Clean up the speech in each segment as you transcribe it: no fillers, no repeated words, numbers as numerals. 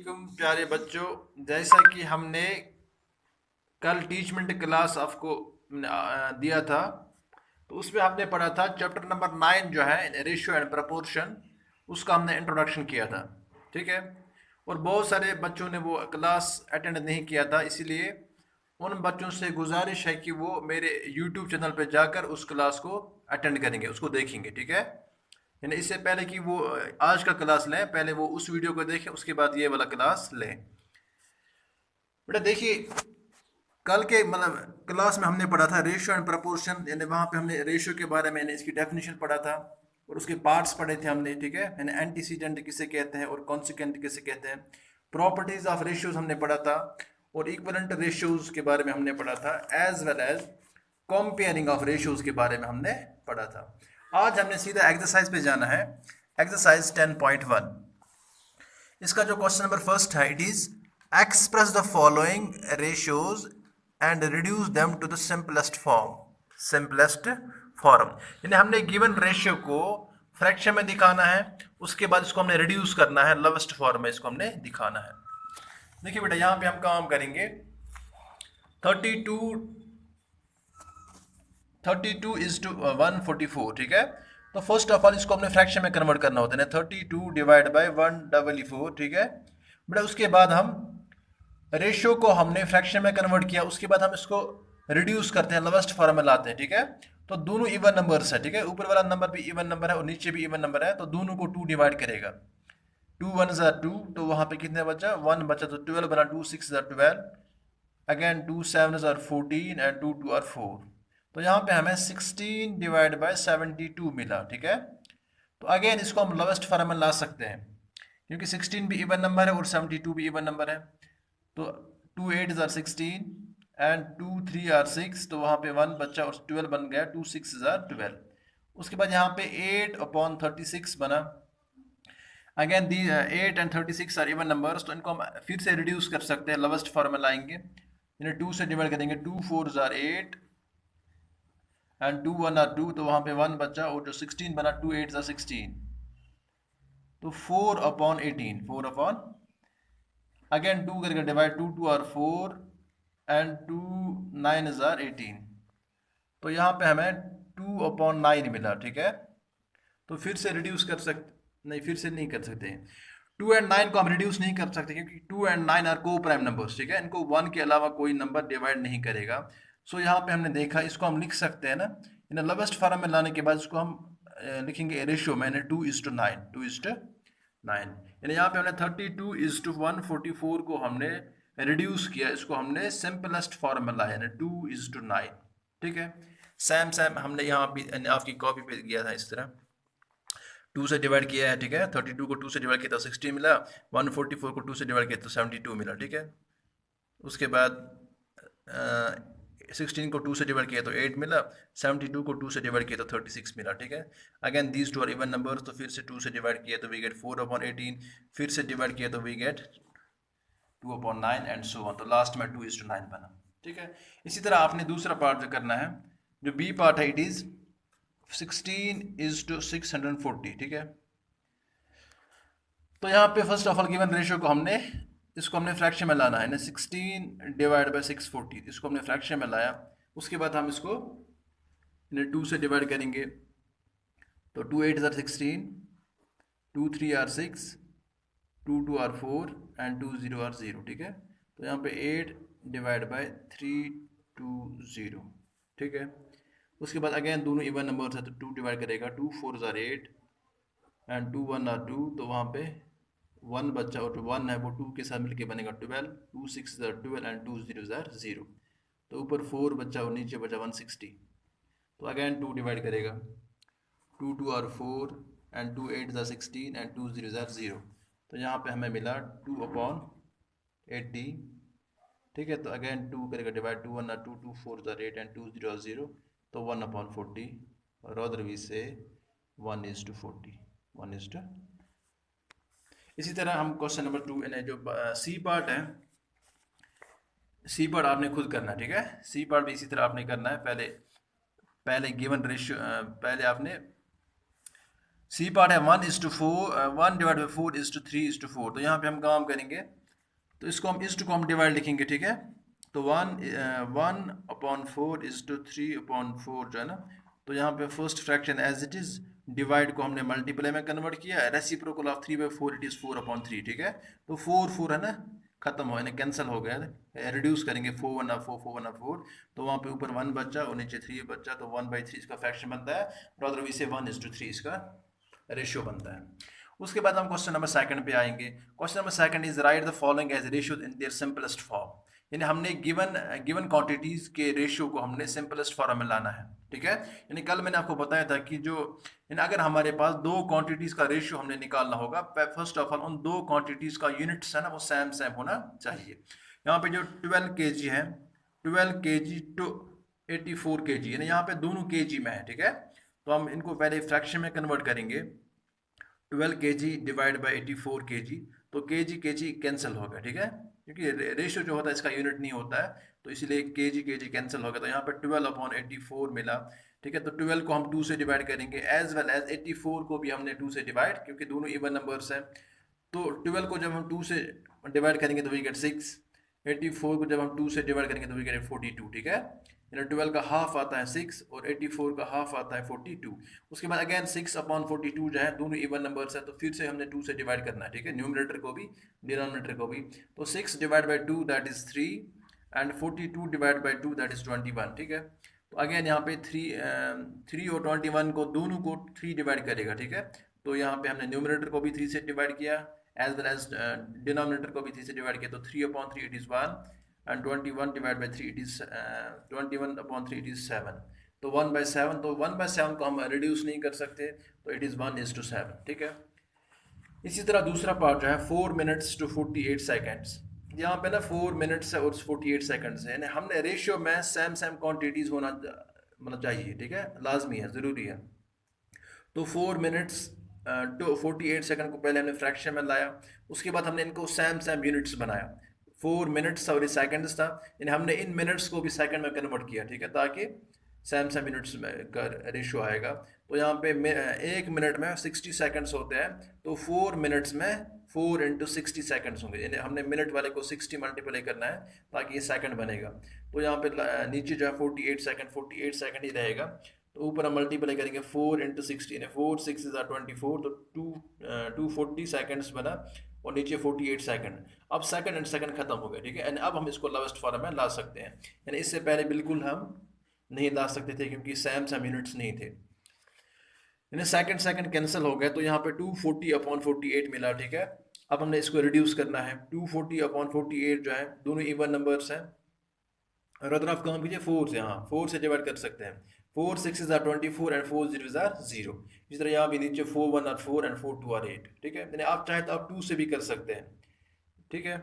वालेकुम प्यारे बच्चों। जैसा कि हमने कल टीचमेंट क्लास आपको दिया था, तो उसमें हमने पढ़ा था चैप्टर नंबर 9 जो है रेशियो एंड प्रपोर्शन, उसका हमने इंट्रोडक्शन किया था। ठीक है। और बहुत सारे बच्चों ने वो क्लास अटेंड नहीं किया था, इसीलिए उन बच्चों से गुजारिश है कि वो मेरे यूट्यूब चैनल पर जाकर उस क्लास को अटेंड करेंगे, उसको देखेंगे। ठीक है। यानी इससे पहले कि वो आज का क्लास लें, पहले वो उस वीडियो को देखें, उसके बाद ये वाला क्लास लें। बेटा देखिए, कल के मतलब क्लास में हमने पढ़ा था रेशियो एंड प्रपोर्शन, यानी वहाँ पे हमने रेशियो के बारे में यानी इसकी डेफिनेशन पढ़ा था और उसके पार्ट्स पढ़े थे हमने। ठीक है। यानी एंटीसीडेंट किसे कहते हैं और कॉन्सिक्वेंट किसे कहते हैं। प्रॉपर्टीज ऑफ रेशियोज हमने पढ़ा था और इक्विवेलेंट रेशियोज के बारे में हमने पढ़ा था, as well as comparing of ratios के बारे में हमने पढ़ा था। आज हमने सीधा एक्सरसाइज पे जाना है, एक्सरसाइज 10.1। इसका जो क्वेश्चन नंबर फर्स्ट है, it is express the following ratios and reduce them to the simplest form. Simplest form यानी हमने गिवन रेशियो को फ्रैक्शन में दिखाना है, उसके बाद इसको हमने रिड्यूस करना है, लोवेस्ट फॉर्म में इसको हमने दिखाना है। देखिए बेटा, यहाँ पे हम काम करेंगे 32 इज टू 144। ठीक है। तो फर्स्ट ऑफ ऑल इसको हमने फ्रैक्शन में कन्वर्ट करना होता है, 32 डिवाइड बाई 144। ठीक है बेटा, उसके बाद हम रेशियो को हमने फ्रैक्शन में कन्वर्ट किया, उसके बाद हम इसको रिड्यूस करते हैं, लोवेस्ट फॉर्म में लाते हैं। ठीक है। तो दोनों इवन नंबर्स है। ठीक है। ऊपर वाला नंबर भी इवन नंबर है और नीचे भी इवन नंबर है, तो दोनों को 2 डिवाइड करेगा। 2 1 ज़ा 2, तो वहां पे कितने बचा, 1 बचा, तो 12 बना। 2 6 ज़ा 12, अगेन 2 7 ज़ा 14 एंड 2 2 आर 4। तो यहाँ पे हमें 16 डिवाइड बाय 72 मिला। ठीक है। तो अगेन इसको हम लोवेस्ट फॉर्म में ला सकते हैं, क्योंकि 16 भी इवन नंबर है और 72 भी इवन नंबर है। तो 2 8 आर 16 एंड 2 3 आर 6, तो वहाँ पे 1 बच्चा और 12 बन गया। 2 6 आर 12। उसके बाद यहाँ पे 8 अपॉन 36 बना। Again the 8 and 36 are even numbers, तो इनको हम फिर से रिड्यूस कर सकते हैं, लोवेस्ट फॉर्म में लाएंगे, यानी 2 से डिवाइड करेंगे। 2 4 आर 8 एंड 2 1 आर 2, तो वहाँ पे 1 बचा और जो 16 बना, 2 8 आर 16, तो 4 अपॉन 18, 4 अपॉन, अगेन 2 करके डिवाइड, 2 2 आर 4 एंड 2 9 आर 18, तो यहाँ पे हमें 2 अपॉन 9 मिला। ठीक है। तो फिर से रिड्यूस कर सकते, नहीं फिर से नहीं कर सकते, 2 एंड 9 को हम रिड्यूस नहीं कर सकते, क्योंकि 2 एंड 9 आर को प्राइम नंबर्स। ठीक है। इनको 1 के अलावा कोई नंबर डिवाइड नहीं करेगा। सो यहाँ पे हमने देखा, इसको हम लिख सकते हैं ना, इन लोवेस्ट फॉर्म में लाने के बाद इसको हम लिखेंगे रेशियो में, 2:9, 2:9। यानी यहाँ पे हमने 32:144 को हमने रिड्यूस किया, इसको हमने सिंपलेस्ट फॉर्म में लाया, 2:9। ठीक है। सेम सेम हमने यहाँ भी आपकी कॉपी पे किया था, इस तरह 2 से डिवाइड किया है। ठीक है। 32 को 2 से डिवाइड किया तो 16 मिला, 144 को 2 से डिवाइड किया तो 72 मिला। ठीक है। उसके बाद 16 को 2 से डिवाइड किया तो 8 मिला, 72 को 2 से डिवाइड किया तो 36 मिला। ठीक है। Again these two are even numbers, तो फिर से 2 से डिवाइड किया तो वी गेट 4 अपॉन 18, फिर से डिवाइड किया तो we get 2 upon 9 and so on, तो लास्ट में 2:9 बना। ठीक है। इसी तरह आपने दूसरा पार्ट जो करना है, जो बी पार्ट है, इट इज 16:640। ठीक है। तो यहाँ पे first of all given ratio को हमने, इसको हमने फ्रैक्शन में लाना है ना, 16 डिवाइड बाई 640, इसको हमने फ्रैक्शन में लाया। उसके बाद हम इसको 2 से डिवाइड करेंगे, तो 2 8 are 16, 2 3 are 6, 2 2 are 4 and 2 0 are 0। ठीक है। तो यहाँ पे 8 डिवाइड बाई 320। ठीक है। उसके बाद अगेन दोनों इवन नंबर्स है, तो 2 डिवाइड करेगा, 2 4 आर 8 एंड 2 1 आर 2, तो वहाँ पे 1 बच्चा और जो 1 है वो 2 के साथ मिलके बनेगा 12, 2 6 आर 12 एंड 2 0 आर 0, तो ऊपर 4 बच्चा और नीचे बचा 160, तो अगेन 2 डिवाइड करेगा, 2 2 are 4 and 2 8 are 16 and 2 0 are 0, तो यहाँ पे हमें मिला 2 अपॉन 80। ठीक है। तो अगेन 2 करेगा divide, 2 1 are 2, 2 4 are 8 and 2 0 are 0, तो 1 अपॉन 40, और अदर वी से 1:40, 1:। इसी तरह हम क्वेश्चन नंबर 2 यानी जो सी पार्ट है, सी पार्ट आपने खुद करना है। ठीक है। सी पार्ट भी इसी तरह आपने करना है, पहले गिवन रेशियो, पहले आपने सी पार्ट है 1:4, 1/4:3:4। तो यहाँ पे हम काम करेंगे, तो इसको हम इस टू को हम डिवाइड लिखेंगे, ठीक है। तो 1/4:3/4 जो है ना, तो यहाँ पे first fraction as it is, divide को हमने मल्टीप्लाई में कन्वर्ट किया, रेसिप्रोकल ऑफ 3/4 इट इज 4/3, ठीक है। तो 4 4 है ना, खत्म हो, यानी कैंसिल हो गया, रिड्यूस करेंगे 4 1/4 4 1/4, तो वहाँ पे ऊपर 1 बचा और नीचे 3 बचा, तो 1/3 इसका फ्रैक्शन बनता है, और अदरवाइज से 1:3 इसका रेशियो बनता है। उसके बाद हम क्वेश्चन नंबर सेकंड पे आएंगे। Question number second is write the following as ratio in their simplest form. यानी हमने गिवन क्वांटिटीज के रेशियो को हमने सिंपलेस्ट फॉर्म में लाना है, ठीक है। यानी कल मैंने आपको बताया था कि जो यानी अगर हमारे पास दो क्वांटिटीज का रेशियो हमने निकालना होगा, फर्स्ट ऑफ ऑल उन दो क्वांटिटीज का यूनिट्स है ना वो सेम सेम होना चाहिए। यहाँ पे जो 12 kg है, 12 kg टू 84 kg, यानी यहाँ पे दोनों kg में है, ठीक है। तो हम इनको पहले फ्रैक्शन में कन्वर्ट करेंगे, 12 kg डिवाइड बाई 84 kg, तो kg कैंसिल होगा, ठीक है, क्योंकि रेशियो जो होता है इसका यूनिट नहीं होता है, तो इसीलिए kg कैंसिल होगा। तो यहाँ पे 12/84 मिला, ठीक है। तो 12 को हम 2 से डिवाइड करेंगे, एज वेल एज 84 को भी हमने 2 से डिवाइड, क्योंकि दोनों इवन नंबर्स हैं। तो 12 को जब हम 2 से डिवाइड करेंगे तो वी गेट 6, 84 को जब हम 2 से डिवाइड करेंगे तो वी गेट 42, ठीक है। यानी 12 का हाफ आता है 6 और 84 का हाफ आता है 42। उसके बाद अगेन 6/42 जो है, दोनों इवन नंबर्स है, तो फिर से हमने 2 से डिवाइड करना है, ठीक है, न्यूमरेटर को भी डिनोमिनेटर को भी। तो 6 divide by 2 that is 3 and 42 divide by 2 that is 21, ठीक है। तो अगेन यहाँ पे 3 और 21 को दोनों को 3 डिवाइड करेगा, ठीक है। तो यहाँ पे हमने न्यूमरेटर को भी 3 से डिवाइड किया, एज वेल एज डिनोमिनेटर को भी 3 से डिवाइड किया, तो 3/3 it is 1 and 21 divided by 3 it is 21/3 it is 7। तो 1/7, तो 1/7 को हम रिड्यूस नहीं कर सकते, तो इट इज़ 1:7, ठीक है। इसी तरह दूसरा पार्ट जो है 4 minutes to 48 seconds। यहाँ पे ना 4 minutes है और 48 seconds है, यानी हमने रेशियो में सेम सेम क्वांटिटीज होना मतलब चाहिए, ठीक है, लाजमी है, ज़रूरी है। तो 4 minutes टू 48 सेकंड को पहले हमने फ्रैक्शन में लाया, उसके बाद हमने इनको सेम सेम यूनिट्स बनाया। 4 मिनट्स और सेकंड्स था, यानी हमने इन मिनट्स को भी सेकंड में कन्वर्ट किया, ठीक है, ताकि सेम सेम यूनिट्स में का रेशियो आएगा। तो यहाँ पे 1 मिनट में 60 सेकंड्स होते हैं, तो 4 मिनट्स में 4 × 60 सेकंड्स होंगे, यानी हमने मिनट वाले को 60 मल्टीप्लाई करना है ताकि ये सेकंड बनेगा। तो यहाँ पे नीचे जो है 48 सेकंड ही रहेगा, तो ऊपर हम मल्टीप्लाई करेंगे 4 × 60, यानी 4 6 = 24, तो 240 सेकंड्स बना, और नीचे 48 सेकंड। अब सेकंड एंड सेकंड खत्म हो गए, ठीक है, एंड अब हम इसको लोवेस्ट फॉर्म में ला सकते हैं। यानी इससे पहले बिल्कुल हम नहीं ला सकते थे, क्योंकि सेम सेम यूनिट्स नहीं थे, यानी सेकंड सेकंड कैंसिल हो गए। तो यहाँ पे 240/48 मिला, ठीक है। अब हमने इसको रिड्यूस करना है, 240/48 जो है दोनों इवन नंबर्स हैं, और अगर आप काम कीजिए 4 से, हाँ 4 से डिवाइड कर सकते हैं। 4 6 = 24 एंड 4 0 = 0। इस तरह यहाँ भी नीचे 4 1 are 4 एंड 4 2 are 8, ठीक है। यानी आप चाहे तो आप 2 से भी कर सकते हैं, ठीक है।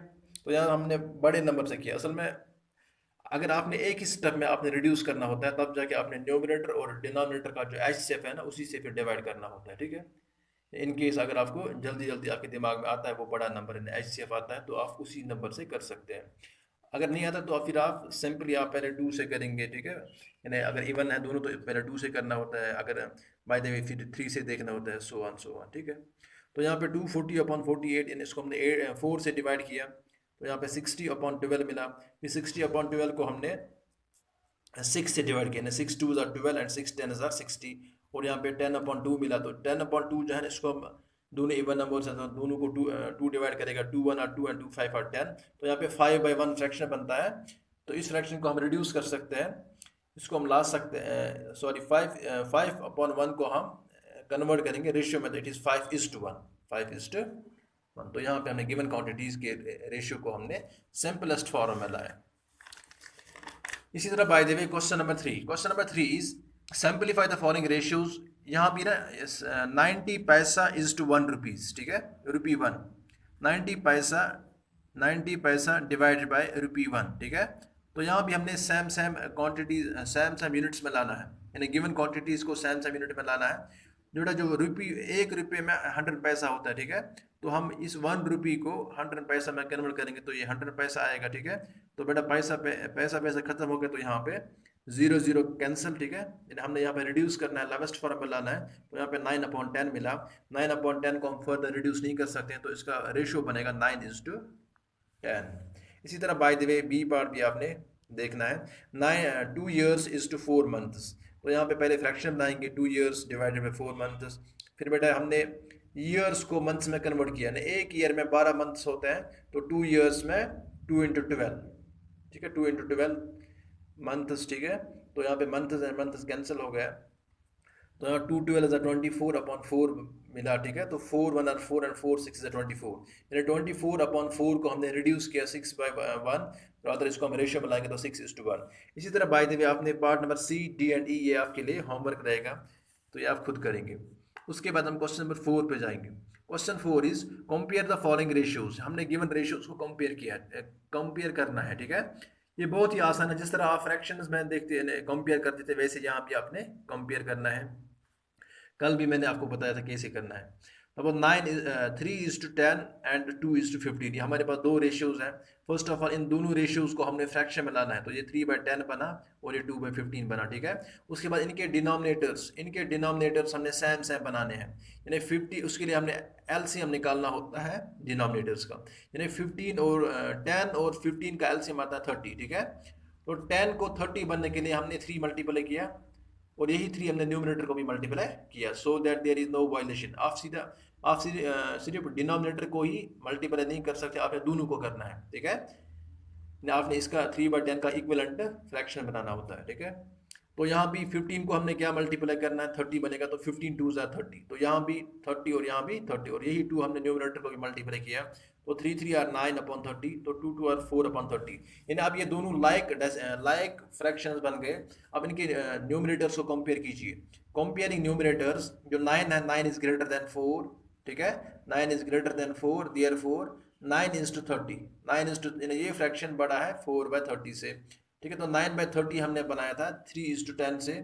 तो यहाँ हमने बड़े नंबर से किया। असल में अगर आपने एक ही स्टेप में आपने रिड्यूस करना होता है, तब जाके आपने न्यूमरेटर और डिनोमिनेटर का जो एचसीएफ है ना, उसी से फिर डिवाइड करना होता है, ठीक है। इन केस अगर आपको जल्दी जल्दी आपके दिमाग में आता है वो बड़ा नंबर एचसीएफ आता है, तो आप उसी नंबर से कर सकते हैं। अगर नहीं आता तो फिर आप सिंपली आप पहले 2 से करेंगे, ठीक है। यानी अगर इवन है दोनों तो पहले 2 से करना होता है, अगर बाय द वे फिर 3 से देखना होता है, सो ऑन, ठीक है। तो यहाँ पे 240/48, यानी इसको हमने 4 से डिवाइड किया, तो यहाँ पे 60/12 मिला। फिर 60/12 को हमने 6 से डिवाइड किया, 6 2 = 12 एंड 6 10 = 60, और यहाँ पे 10/2 मिला। तो 10/2 जो है इसको हम दोनों इवन नंबर्स हैं, तो दोनों को 2 डिवाइड करेगा, 2 1 are 2 एंड 2 5 are 10। तो यहाँ पे 5/1 फ्रैक्शन बनता है, तो इस फ्रैक्शन को हम रिड्यूस कर सकते हैं, इसको हम ला सकते हैं, सॉरी 5/1 को हम कन्वर्ट करेंगे रेशियो में, तो इट इज़ 5:1, 5:1। तो यहाँ पे हमने गिवन क्वांटिटीज़ के रेशियो को हमने सिंपलेस्ट फॉर्म में लाया। इसी तरह by the way question number 3 is simplify the following ratios. यहाँ भी ना 90 पैसा = 1 रुपीज़, ठीक है, ₹1, 90 पैसा डिवाइडेड बाय ₹1, ठीक है। तो यहाँ भी हमने सेम क्वांटिटीज सेम यूनिट्स में लाना है, यानी गिवन क्वांटिटीज़ को सेम यूनिट में लाना है। जो 1 रुपये में 100 पैसा होता है, ठीक है। तो हम इस 1 रुपये को 100 पैसा में कन्वर्ट करेंगे, तो ये 100 पैसा आएगा, ठीक है। तो बेटा पैसा खत्म हो गया, तो यहाँ पे 0 0 कैंसिल, ठीक है। यानी हमने यहाँ पे रिड्यूस करना है, लावेस्ट फॉर्म में लाना है, तो यहाँ पे 9/10 मिला। 9/10 को हम फर्दर रिड्यूस नहीं कर सकते हैं, तो इसका रेशियो बनेगा 9:10। इसी तरह by the way B part भी आपने देखना है। 2 years इज टू 4 months, तो यहाँ पे पहले फ्रैक्शन बनाएंगे, 2 years डिवाइडेड बाई 4 months। फिर बेटा हमने ईयर्स को मंथ्स में कन्वर्ट किया, ना एक ईयर में 12 मंथ्स होते हैं, तो 2 years में 2 × 12, ठीक है, 2 × 12 मंथ्स, ठीक है। तो यहाँ पे मंथ्स कैंसिल हो गया, तो यहाँ 2 12 24/4 मिला, ठीक है। तो 4 1 और 4 and 4 6 24, यानी 24/4 को हमने रिड्यूस किया 6/1, तो अगर इसको हम रेशियो में लाएंगे तो 6:1। इसी तरह बाय द वे आपने part number C D and E, ये आपके लिए होमवर्क रहेगा, तो ये आप खुद करेंगे। उसके बाद हम क्वेश्चन नंबर 4 पे जाएंगे। Question 4 is compare the following ratios. हमने गिवन रेशियोज को कंपेयर किया है, कंपेयर करना है, ठीक है। ये बहुत ही आसान है, जिस तरह आप फ्रैक्शंस में देखते हैं कंपेयर करते थे, वैसे यहाँ भी आपने कंपेयर करना है। कल भी मैंने आपको बताया था कैसे करना है। अब 3:10 एंड 2:15, ये हमारे पास दो रेशियोज हैं। फर्स्ट ऑफ ऑल इन दोनों रेशियोज को हमने फ्रैक्शन में लाना है, तो ये 3/10 बना और ये 2/15 बना, ठीक है। उसके बाद इनके डिनोमिनेटर्स हमने सेम बनाने हैं, यानी 50, उसके लिए हमने एलसीएम निकालना होता है डिनोमिनेटर्स का, यानी 15 और 10 और 15 का एलसीएम आता है 30, ठीक है। तो 10 को 30 बनने के लिए हमने 3 मल्टीप्लाई किया, और यही 3 हमने न्यूमिनेटर को भी मल्टीप्लाई किया, so that there is no violation. आप सिर्फ डिनोमिनेटर को ही मल्टीप्लाई नहीं कर सकते, आपने दोनों को करना है, ठीक है। आपने इसका 3/10 का इक्विवेलेंट फ्रैक्शन बनाना होता है, ठीक है। तो यहाँ भी 15 को हमने क्या मल्टीप्लाई करना है, 30 बनेगा, तो 15 2 = 30, तो यहाँ भी 30 और यहाँ भी 30, और यही 2 हमने न्यूमिनेटर को भी मल्टीप्लाई किया, तो 3 3 are 9/30, तो 2 2 are 4/30। यानी अब ये दोनों लाइक फ्रैक्शंस बन गए। अब इनके न्यूमिनेटर्स को कंपेयर कीजिए। कंपेयरिंग न्यूमिनेटर्स, जो 9 है, 9 इज ग्रेटर देन 4, ठीक है, 9 इज ग्रेटर देन 4, देयरफॉर 9:30, 9 ये फ्रैक्शन बड़ा है 4/30 से, ठीक है। तो 9/30 हमने बनाया था 3:10 से,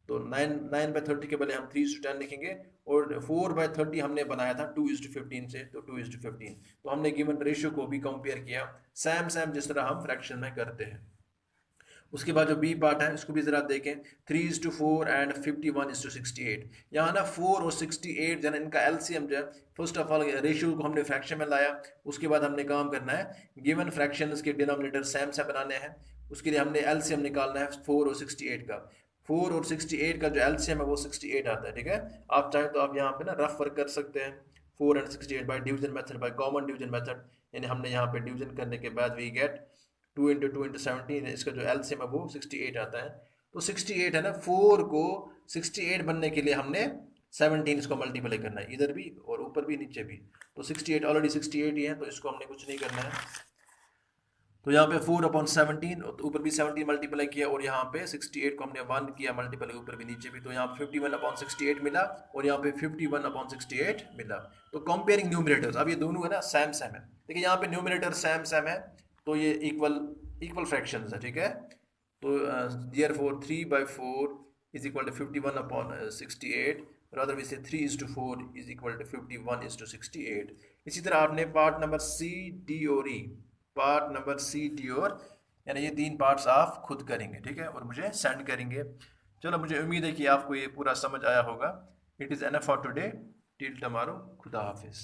तो 9/30 के बदले हम 3:10 लिखेंगे, और 4/30 हमने बनाया था 2:15 से, तो 2:15। तो हमने गिवन रेशियो को भी कंपेयर किया सेम जिस तरह हम फ्रैक्शन में करते हैं। उसके बाद जो बी पार्ट है इसको भी जरा देखें। 3:4 एंड 51:68, यहाँ ना 4 और 68 जो है इनका एलसीएम जो है, फर्स्ट ऑफ ऑल रेशियो को हमने फ्रैक्शन में लाया। उसके बाद हमने काम करना है गिवन फ्रैक्शंस के डिनोमिनेटर सेम बनाने हैं। उसके लिए हमने एलसीएम निकालना है 4 और 68 का। 4 और 68 का जो एलसीएम है वो 68 आता है, ठीक है। आप चाहे तो आप यहाँ पे ना रफ वर्क कर सकते हैं, 4 and 68 by division method, by common division method, यानी हमने यहाँ पे डिवीजन करने के बाद वी गेट 2 × 2 × 17, इसका जो एलसीएम है वो 68 आता है। तो 68 है ना, 4 को 68 बनने के लिए हमने 17 इसको मल्टीप्लाई करना है, इधर भी और ऊपर भी नीचे भी। तो 68 ऑलरेडी 68 ही है, तो इसको हमने कुछ नहीं करना है। तो यहाँ पे 4/17, तो ऊपर भी 17 मल्टीप्लाई किया, और यहाँ पे 68 को हमने 1 किया मल्टीप्लाई, ऊपर भी नीचे भी। तो यहाँ 51/68 मिला, और यहाँ पे 51/68 मिला। तो कंपेयरिंग न्यूमिनेटर्स, अब ये दोनों है ना सेम है, देखिए यहाँ पे न्यूमिनेटर सेम है, तो ये इक्वल फ्रैक्शंस है, ठीक है। तो therefore 3/4 is equal to 51/68, rather we say 3:4 is equal to 51:68। इसी तरह आपने पार्ट नंबर सी डी और ई, पार्ट नंबर सी डी और, यानी ये 3 पार्ट्स आप खुद करेंगे, ठीक है, और मुझे सेंड करेंगे। चलो, मुझे उम्मीद है कि आपको ये पूरा समझ आया होगा। It is enough for today, till tomorrow, खुदा हाफिज़।